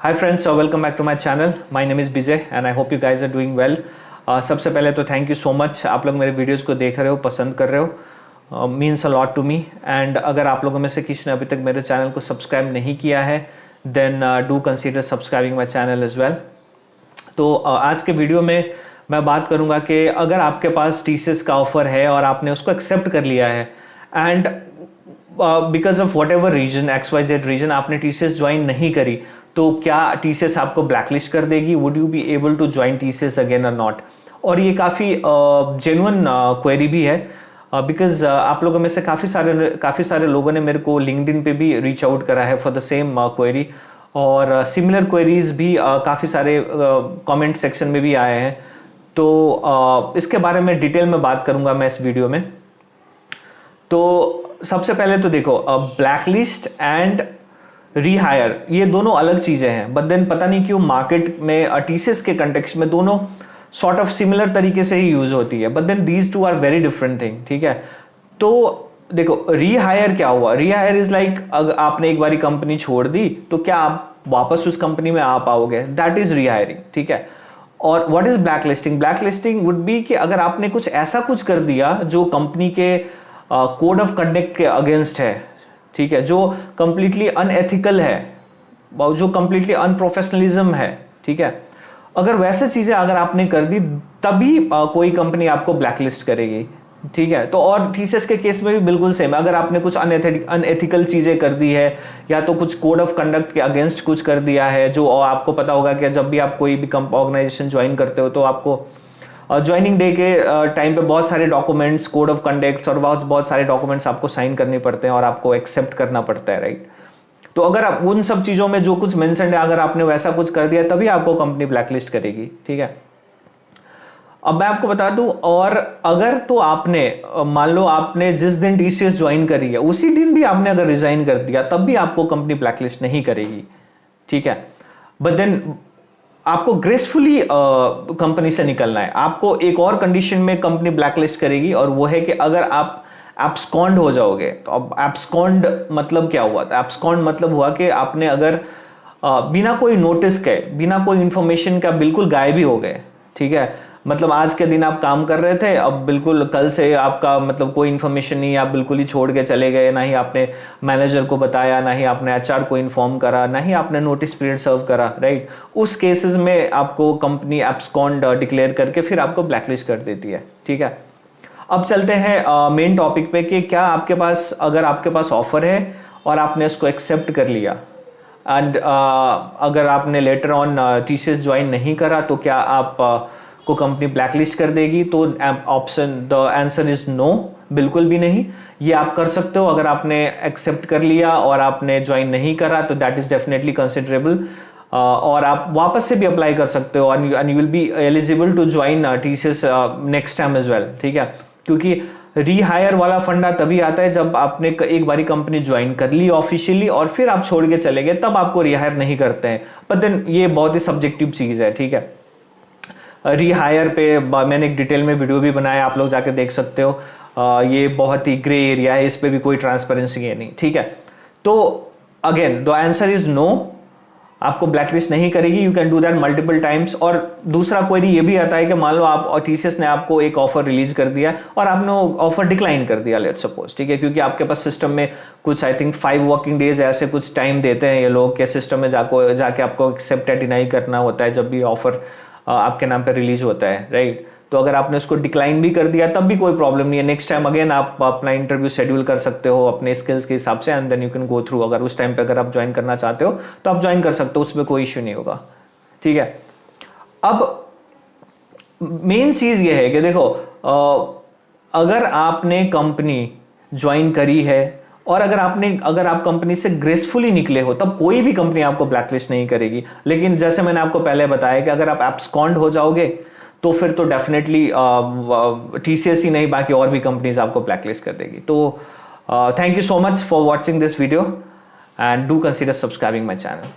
Hi friends, welcome back to my channel. My name is Bijay and I hope you guys are doing well. सबसे पहले तो thank you so much, आप लोग मेरे videos को देख रहे हो, पसंद कर रहे हो, means a lot to me. And अगर आप लोगों में से किसी ने अभी तक मेरे चैनल को सब्सक्राइब नहीं किया है then do consider subscribing my channel as well. तो आज के वीडियो में मैं बात करूंगा कि अगर आपके पास TCS का ऑफर है और आपने उसको एक्सेप्ट कर लिया है and because of whatever reason XYZ reason आपने TCS ज्वाइन नहीं करी, तो क्या TCS आपको ब्लैकलिस्ट कर देगी? Would you be able to join TCS again और नॉट? और ये काफ़ी जेन्युइन क्वेरी भी है बिकॉज आप लोगों में से काफ़ी सारे लोगों ने मेरे को लिंक्डइन पे भी रीच आउट करा है फॉर द सेम क्वेरी, और सिमिलर क्वेरीज भी काफ़ी सारे कमेंट सेक्शन में भी आए हैं. तो इसके बारे में डिटेल में बात करूंगा मैं इस वीडियो में. तो सबसे पहले तो देखो, ब्लैकलिस्ट एंड रीहायर ये दोनों अलग चीजें हैं, बट देन पता नहीं क्यों मार्केट में TCS के कंटेक्स्ट में दोनों सॉर्ट ऑफ सिमिलर तरीके से ही यूज होती है, but then these two are very different thing. ठीक है, तो देखो रीहायर क्या हुआ. रीहायर इज लाइक अगर आपने एक बारी कंपनी छोड़ दी तो क्या आप वापस उस कंपनी में आ पाओगे? That is rehiring. ठीक है. और what is blacklisting? Blacklisting would be कि अगर आपने कुछ ऐसा कुछ कर दिया जो कंपनी के कोड ऑफ कंडक्ट के अगेंस्ट है, ठीक है, जो कंप्लीटली अनएथिकल है, जो कंप्लीटली अनप्रोफेशनलिज्म है. ठीक है, अगर वैसे चीजें अगर आपने कर दी तभी कोई कंपनी आपको ब्लैकलिस्ट करेगी. ठीक है, तो और TCS के केस में भी बिल्कुल सेम है. अगर आपने कुछ अनएथिकल चीजें कर दी है या तो कुछ कोड ऑफ कंडक्ट के अगेंस्ट कुछ कर दिया है, जो आपको पता होगा कि जब भी आप कोई भी ऑर्गेनाइजेशन ज्वाइन करते हो तो आपको ज्वाइनिंग डे के टाइम पे बहुत सारे डॉक्यूमेंट्स, कोड ऑफ कंडक्ट्स और बहुत सारे डॉक्यूमेंट्स आपको साइन करने पड़ते हैं और आपको एक्सेप्ट करना पड़ता है, राइट? तो अगर आप उन सब चीजों में जो कुछ मेंशन है, अगर आपने वैसा कुछ कर दिया तभी आपको कंपनी ब्लैकलिस्ट करेगी. ठीक है, अब मैं आपको बता दूं, और अगर तो आपने मान लो आपने जिस दिन TCS ज्वाइन करी है उसी दिन भी आपने अगर रिजाइन कर दिया तब भी आपको कंपनी ब्लैकलिस्ट नहीं करेगी. ठीक है, बट देन आपको ग्रेसफुली कंपनी से निकलना है. आपको एक और कंडीशन में कंपनी ब्लैकलिस्ट करेगी, और वो है कि अगर आप एब्सकॉन्ड हो जाओगे. तो अब एब्सकॉन्ड मतलब क्या हुआ? तो एब्सकॉन्ड मतलब हुआ कि आपने अगर बिना कोई नोटिस के, बिना कोई इंफॉर्मेशन का बिल्कुल गायब ही हो गए. ठीक है, मतलब आज के दिन आप काम कर रहे थे, अब बिल्कुल कल से आपका मतलब कोई इन्फॉर्मेशन नहीं, आप बिल्कुल ही छोड़ के चले गए. ना ही आपने मैनेजर को बताया, ना ही आपने HR को इन्फॉर्म करा, ना ही आपने नोटिस पीरियड सर्व करा, राइट? उस केसेस में आपको कंपनी एब्सकॉन्ड डिक्लेयर करके फिर आपको ब्लैकलिस्ट कर देती है. ठीक है, अब चलते हैं मेन टॉपिक पे कि क्या आपके पास, अगर आपके पास ऑफर है और आपने उसको एक्सेप्ट कर लिया एंड अगर आपने लेटर ऑन TCS ज्वाइन नहीं करा तो क्या आप को कंपनी ब्लैकलिस्ट कर देगी? तो option, the answer is no, बिल्कुल भी नहीं. ये आप कर सकते हो अगर आपने एक्सेप्ट कर लिया और आपने ज्वाइन नहीं करा, तो दैट इज डेफिनेटली कंसिडरेबल. और आप वापस से भी अप्लाई कर सकते हो and you will be eligible to join TCS next time as well. ठीक है, क्योंकि रीहायर वाला फंडा तभी आता है जब आपने एक बारी कंपनी ज्वाइन कर ली ऑफिशियली और फिर आप छोड़ के चले गए, तब आपको रीहायर नहीं करते हैं. बट देन ये बहुत ही सब्जेक्टिव चीज है. ठीक है, रीहायर पे मैंने एक डिटेल में वीडियो भी बनाया, आप लोग जाके देख सकते हो. ये बहुत ही ग्रे एरिया है, इस पे भी कोई ट्रांसपेरेंसी है नहीं. ठीक है, तो again the answer is no, आपको ब्लैकलिस्ट नहीं करेगी. You can do that multiple times. और दूसरा क्वेरी ये भी आता है कि मान लो आप और TCS ने आपको एक ऑफर रिलीज कर दिया और आपने ऑफर डिक्लाइन कर दिया, लेट्स सपोज. ठीक है, क्योंकि आपके पास सिस्टम में कुछ आई थिंक 5 वर्किंग डेज ऐसे कुछ टाइम देते हैं ये लोग के सिस्टम में जाके आपको एक्सेप्ट या डिनाई करना होता है जब भी ऑफर आपके नाम पे रिलीज होता है, राइट? तो अगर आपने उसको डिक्लाइन भी कर दिया तब भी कोई प्रॉब्लम नहीं है. नेक्स्ट टाइम अगेन आप अपना इंटरव्यू शेड्यूल कर सकते हो अपने स्किल्स के हिसाब से and then you can go through. अगर उस टाइम पे अगर आप ज्वाइन करना चाहते हो तो आप ज्वाइन कर सकते हो, उसमें कोई इश्यू नहीं होगा. ठीक है, अब मेन चीज ये है कि देखो, अगर आपने कंपनी ज्वाइन करी है और अगर आप कंपनी से ग्रेसफुली निकले हो तब कोई भी कंपनी आपको ब्लैकलिस्ट नहीं करेगी. लेकिन जैसे मैंने आपको पहले बताया कि अगर आप एब्सकॉन्ड हो जाओगे तो फिर तो डेफिनेटली TCS ही नहीं, बाकी और भी कंपनीज आपको ब्लैकलिस्ट कर देगी. तो thank you so much for watching this video and do consider subscribing my channel.